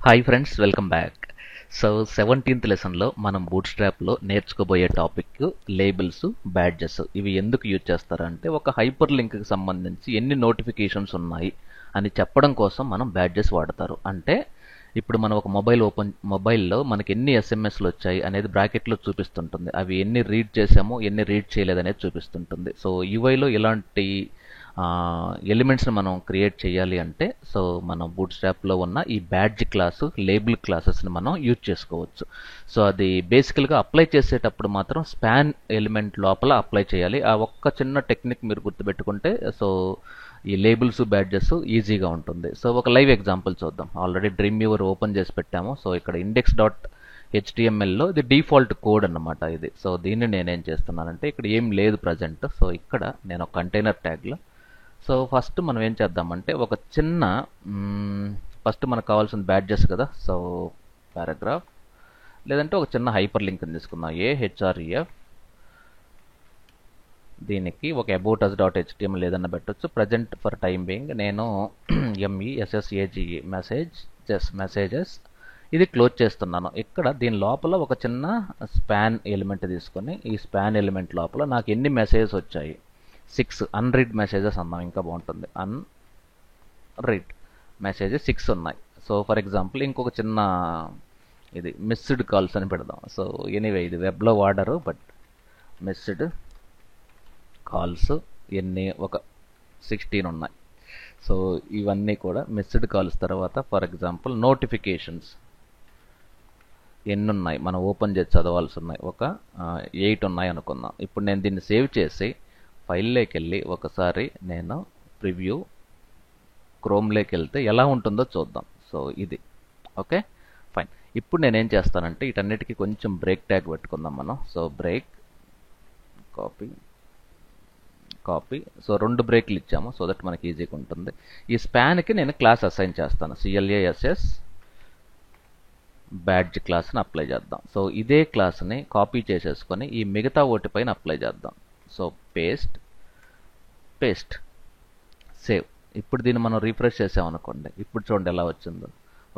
Hi friends, welcome back. So 17th లెసన్లో మనం బూట్స్ట్రాప్లో నేర్చుకోబోయే topic labels, badges. ఇవి ఎందుకు యూజ్ చేస్తారంటే ఒక హైపర్ లింక్కి సంబంధించి ఎన్ని నోటిఫికేషన్స్ ఉన్నాయి అని చెప్పడం కోసం మనం బ్యాడ్జెస్ వాడతారు. అంటే ఇప్పుడు మనం ఒక మొబైల్లో మనకి ఎన్ని ఎస్ఎంఎస్లు వచ్చాయి అనేది బ్రాకెట్లో చూపిస్తుంటుంది. అవి ఎన్ని రీడ్ చేసామో ఎన్ని రీడ్ చేయలేదు అనేది చూపిస్తుంటుంది. సో యూఐలో ఇలాంటి ఎలిమెంట్స్ని మనం క్రియేట్ చేయాలి అంటే సో మనం బూట్స్ట్రాప్లో ఉన్న ఈ బ్యాడ్జ్ క్లాసు, లేబుల్ క్లాసెస్ని మనం యూజ్ చేసుకోవచ్చు. సో అది బేసికల్గా అప్లై చేసేటప్పుడు మాత్రం స్పాన్ ఎలిమెంట్ లోపల అప్లై చేయాలి. ఆ ఒక్క చిన్న టెక్నిక్ మీరు గుర్తుపెట్టుకుంటే సో ఈ లేబుల్స్, బ్యాడ్జెస్ ఈజీగా ఉంటుంది. సో ఒక లైవ్ ఎగ్జాంపుల్ చూద్దాం. ఆల్రెడీ డ్రీమ్ వ్యూవర్ ఓపెన్ చేసి పెట్టాము. సో ఇక్కడ index.htmlలో ఇది డిఫాల్ట్ కోడ్ అన్నమాట ఇది. సో దీన్ని నేనేం చేస్తున్నానంటే ఇక్కడ ఏం లేదు ప్రజెంట్. సో ఇక్కడ నేను ఒక కంటైనర్ ట్యాగ్లో సో ఫస్ట్ మనం ఏం చేద్దామంటే ఒక చిన్న ఫస్ట్ మనకు కావాల్సిన బ్యాడ్జెస్ కదా. సో పారాగ్రాఫ్ లేదంటే ఒక చిన్న హైపర్ లింక్ తీసుకుందాం. AHREF దీనికి ఒక aboutus.html ఏదన్నా పెట్టొచ్చు. ప్రజెంట్ ఫర్ టైం బీయింగ్ నేను MESSAGE మెసేజెస్ ఇది క్లోజ్ చేస్తున్నాను. ఇక్కడ దీని లోపల ఒక చిన్న స్పాన్ ఎలిమెంట్ తీసుకొని ఈ స్పాన్ ఎలిమెంట్ లోపల నాకు ఎన్ని మెసేజెస్ వచ్చాయి, 6 అన్రీడ్ మెసేజెస్ అన్నాం, ఇంకా బాగుంటుంది. అన్రీడ్ మెసేజెస్ 6 ఉన్నాయి. సో ఫర్ ఎగ్జాంపుల్ ఇంకొక చిన్న ఇది మిస్డ్ కాల్స్ అని పెడదాం. సో ఎనీవే ఇది వెబ్లో వాడరు, బట్ మిస్డ్ కాల్స్ ఎన్ని ఒక 16 ఉన్నాయి. సో ఇవన్నీ కూడా మిస్డ్ కాల్స్. తర్వాత ఫర్ ఎగ్జాంపుల్ నోటిఫికేషన్స్ ఎన్ని ఉన్నాయి మనం ఓపెన్ చేసి చదవాల్సి ఉన్నాయి, ఒక 8 ఉన్నాయి అనుకుందాం. ఇప్పుడు నేను దీన్ని సేవ్ చేసి ఫైల్లోకి వెళ్ళి ఒకసారి నేను ప్రివ్యూ క్రోమ్లోకి వెళ్తే ఎలా ఉంటుందో చూద్దాం. సో ఇది ఓకే ఫైన్. ఇప్పుడు నేనేం చేస్తానంటే వీటన్నిటికీ కొంచెం బ్రేక్ ట్యాగ్ పెట్టుకుందాం మనం. సో బ్రేక్ కాపీ సో 2 బ్రేక్లు ఇచ్చాము సో దట్ మనకి ఈజీగా ఉంటుంది. ఈ స్పాన్కి నేను క్లాస్ అసైన్ చేస్తాను. CLASS బ్యాడ్జ్ క్లాస్ని అప్లై చేద్దాం. సో ఇదే క్లాస్ని కాపీ చేసేసుకొని ఈ మిగతా ఓటి పైన అప్లై చేద్దాం. So paste save. ఇప్పుడు దీన్ని మనం రిఫ్రెష్ చేసామనుకోండి, ఇప్పుడు చూడండి ఎలా వచ్చిందో.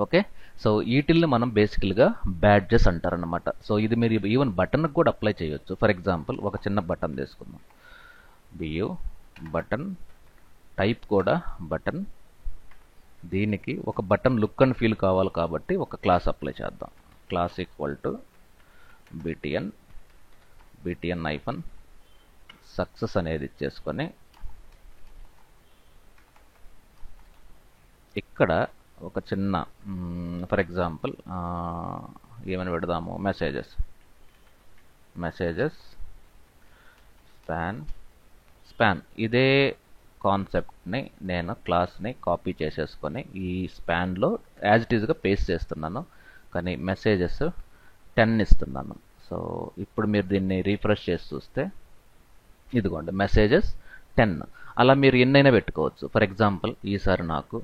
ఓకే, సో వీటిల్ని మనం బేసికల్గా బ్యాడ్జెస్ అంటారనమాట. సో ఇది మీరు ఈవెన్ బటన్కి కూడా అప్లై చేయొచ్చు. ఫర్ ఎగ్జాంపుల్ ఒక చిన్న బటన్ తీసుకుందాం. బియూ బటన్, టైప్ కూడా బటన్. దీనికి ఒక బటన్ లుక్ అండ్ ఫీల్ కావాలి కాబట్టి ఒక క్లాస్ అప్లై చేద్దాం. Class equal to btn success అనేది ఇచ్చేసుకొని ఇక్కడ ఒక చిన్న ఫర్ ఎగ్జాంపుల్ ఏమని పెడదాము, మెసేజెస్ స్పాన్. ఇదే కాన్సెప్ట్ని నేను క్లాస్ని కాపీ చేసేసుకొని ఈ స్పాన్లో యాజ్ ఇట్ ఈజ్గా పేస్ట్ చేస్తున్నాను, కానీ మెసేజెస్ 10 ఇస్తున్నాను. సో ఇప్పుడు మీరు దీన్ని రీఫ్రెష్ చేసి చూస్తే ఇదిగోండి మెసేజెస్ 10. అలా మీరు ఎన్నైనా పెట్టుకోవచ్చు. ఫర్ ఎగ్జాంపుల్ ఈసారి నాకు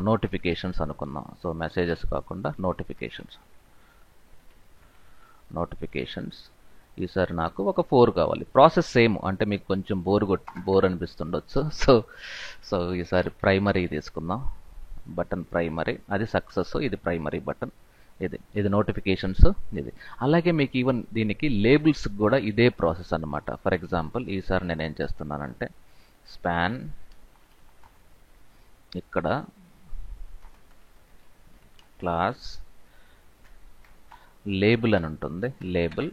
నోటిఫికేషన్స్ అనుకుందాం. సో మెసేజెస్ కాకుండా నోటిఫికేషన్స్ ఈసారి నాకు ఒక 4 కావాలి. ప్రాసెస్ సేమ్, అంటే మీకు కొంచెం బోర్ అనిపిస్తుండొచ్చు. సో ఈసారి ప్రైమరీ తీసుకుందాం. బటన్ ప్రైమరీ, అది సక్సెస్, ఇది ప్రైమరీ బటన్, ఇది నోటిఫికేషన్స్ ఇది. అలాగే మీకు ఈవెన్ దీనికి లేబుల్స్ కూడా ఇదే ప్రాసెస్ అనమాట. ఫర్ ఎగ్జాంపుల్ ఈసారి నేను ఏం చేస్తున్నానంటే స్పాన్ ఇక్కడ క్లాస్ లేబుల్ అని ఉంటుంది. లేబుల్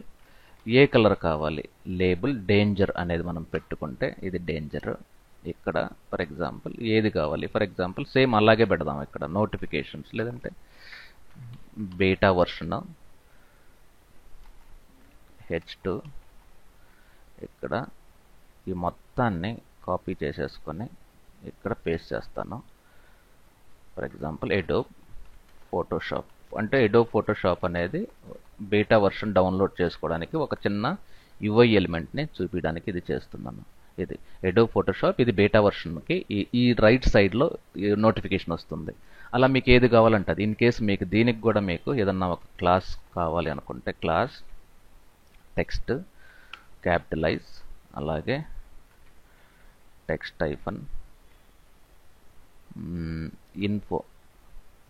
ఏ కలర్ కావాలి, లేబుల్ డేంజర్ అనేది మనం పెట్టుకుంటే ఇది డేంజర్. ఇక్కడ ఫర్ ఎగ్జాంపుల్ ఏది కావాలి, ఫర్ ఎగ్జాంపుల్ సేమ్ అలాగే పెడదాం. ఇక్కడ నోటిఫికేషన్స్ లేదంటే బీటా వర్షన్ H2. ఇక్కడ ఈ మొత్తాన్ని కాపీ చేసేసుకొని ఇక్కడ పేస్ట్ చేస్తాను. For example Adobe Photoshop. అంటే ఎడోబ్ ఫోటోషాప్ అనేది బీటా వర్షన్ డౌన్లోడ్ చేసుకోవడానికి ఒక చిన్న UI ఎలిమెంట్ని చూపించడానికి ఇది చేస్తున్నాను. ఇది ఎడోబ్ ఫోటోషాప్, ఇది బీటా వర్షన్కి ఈ రైట్ సైడ్లో నోటిఫికేషన్ వస్తుంది. అలా మీకు ఏది కావాలంటే అది. ఇన్ కేసు మీకు దీనికి కూడా మీకు ఏదన్నా ఒక క్లాస్ కావాలి అనుకుంటే క్లాస్ టెక్స్ట్ క్యాపిటలైజ్, అలాగే టెక్స్ట్ info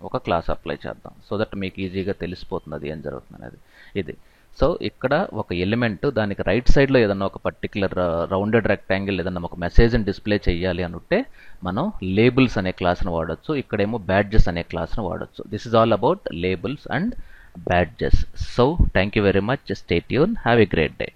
ఒక క్లాస్ అప్లై చేద్దాం సో దట్ మీకు ఈజీగా తెలిసిపోతుంది అది ఏం జరుగుతుంది అనేది. ఇది సో ఇక్కడ ఒక ఎలిమెంట్ దానికి రైట్ సైడ్లో ఏదన్నా ఒక పర్టికులర్ రౌండెడ్ రెక్టాంగిల్ ఏదన్నా ఒక మెసేజ్ని డిస్ప్లే చేయాలి అనుంటే మనం లేబుల్స్ అనే క్లాస్ని వాడచ్చు. ఇక్కడేమో బ్యాడ్జెస్ అనే క్లాస్ని వాడచ్చు. This is all about labels and badges. So thank you very much. Stay tuned. Have a great day.